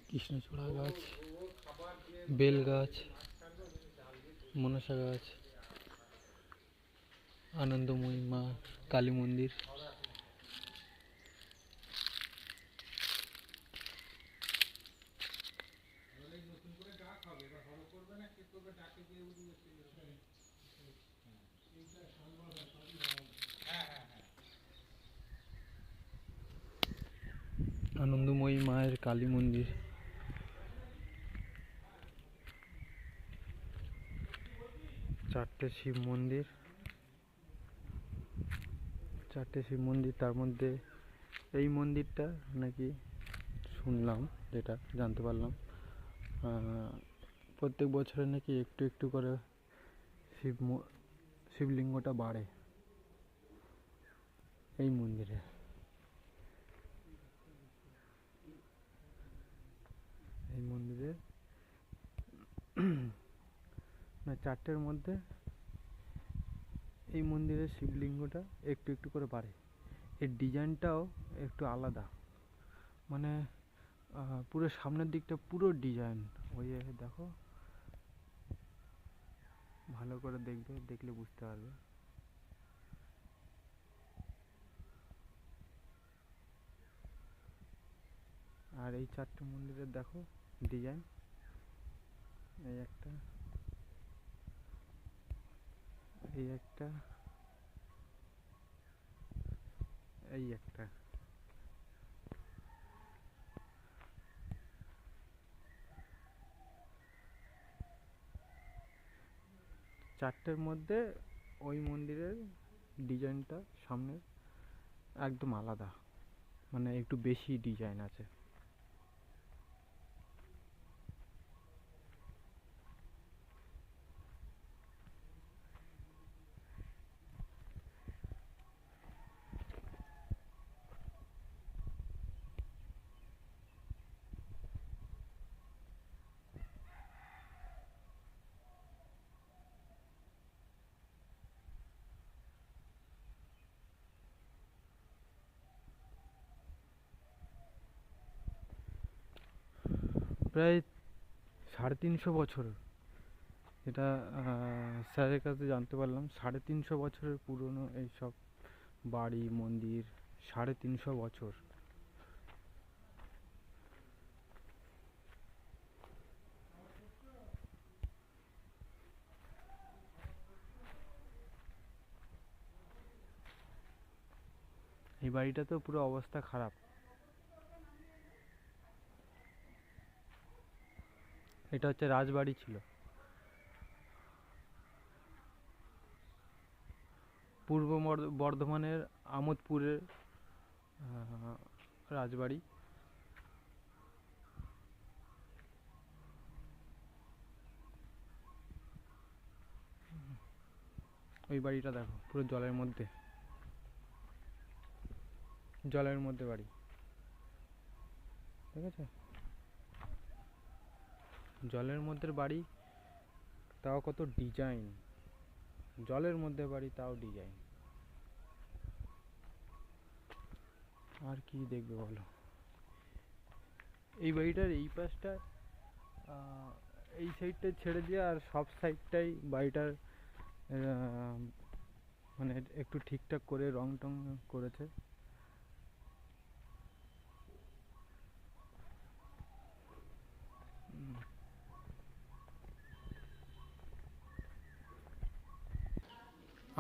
কৃষ্ণচূড়া গাছ, বেল গাছ, মনসা গাছ, আনন্দময়ী মা কালী মন্দির। আনন্দময়ী মায়ের কালী মন্দির। চারটে শিব মন্দির, তার মধ্যে এই মন্দিরটা নাকি শুনলাম, যেটা জানতে পারলাম, প্রত্যেক বছরে নাকি একটু একটু করে শিবলিঙ্গটা বাড়ে এই মন্দিরে। না, চারটের মধ্যে এই মন্দিরের শিবলিঙ্গটা একটু একটু করে বাড়ে। এর ডিজাইনটাও একটু আলাদা, মানে পুরো সামনের দিকটা পুরো ডিজাইন। ওই দেখো, ভালো করে দেখলে বুঝতে পারবে। আর এই চারটে মন্দিরের দেখো ডিজাইন, এই একটা, এই একটা, এই একটা। চারটের মধ্যে ওই মন্দিরের ডিজাইনটা সামনে একদম আলাদা, মানে একটু বেশি ডিজাইন আছে। প্রায় 350 বছর, এটা স্যারের কাছে জানতে পারলাম। 350 বছরের পুরনো এইসব বাড়ি মন্দির, 350 বছর। এই বাড়িটা তো পুরো অবস্থা খারাপ। এটা হচ্ছে রাজবাড়ি ছিল, পূর্ব বর্ধমানের আমোদপুরের রাজবাড়ি। ওই বাড়িটা দেখো, পুরো জলের মধ্যে বাড়ি, ঠিক আছে? জলের মধ্যে বাড়ি, তাও কত ডিজাইন। জলের মধ্যে বাড়ি, তাও ডিজাইন। আর কি দেখবে বলো? এই বাড়িটার এই পাশটা, এই সাইডটা ছেড়ে দিয়ে আর সব সাইডটাই বাড়িটার মানে একটু ঠিকঠাক করে রং টং করেছে।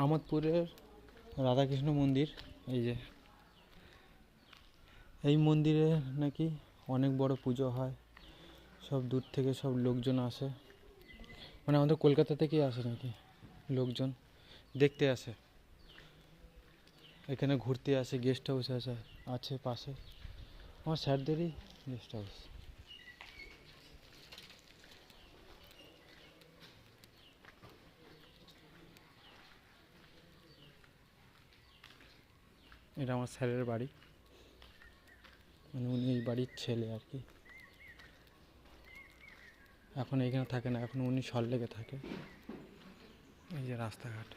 আমোদপুরের রাধাকৃষ্ণ মন্দির, এই যে এই মন্দিরে নাকি অনেক বড় পুজো হয়, সব দূর থেকে সব লোকজন আসে, মানে আমাদের কলকাতা থেকেই আসে নাকি লোকজন দেখতে আসে, এখানে ঘুরতে আসে। গেস্ট হাউস আছে পাশে, আমার স্যারদেরই গেস্ট হাউস। এটা আমার স্যারের বাড়ি, মানে উনি এই বাড়ির ছেলে আর কি। এখন এইখানে থাকে না, এখন উনি সল্টলেকে থাকে। এই যে রাস্তাঘাট।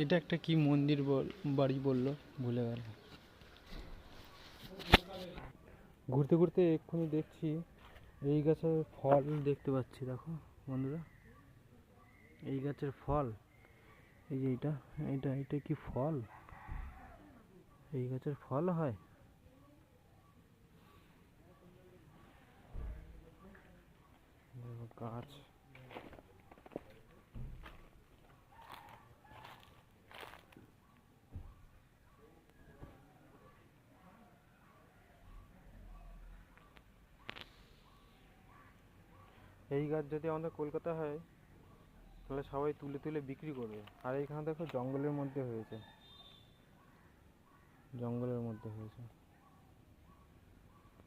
এটা একটা কি মন্দির বাড়ি বললো, ভুলে গেল। ঘুরতে ঘুরতে এক্ষুনি দেখছি এই গাছের ফল দেখতে পাচ্ছি, দেখো বন্ধুরা, এই গাছের ফল। এই যে এইটা, এইটা কি ফল? এই গাছের ফল হয়। গাছ, এই গাছ যদি আমাদের কলকাতা হয় তাহলে সবাই তুলে তুলে বিক্রি করবে। আর এইখানে দেখো জঙ্গলের মধ্যে হয়েছে, জঙ্গলের মধ্যে হয়েছে।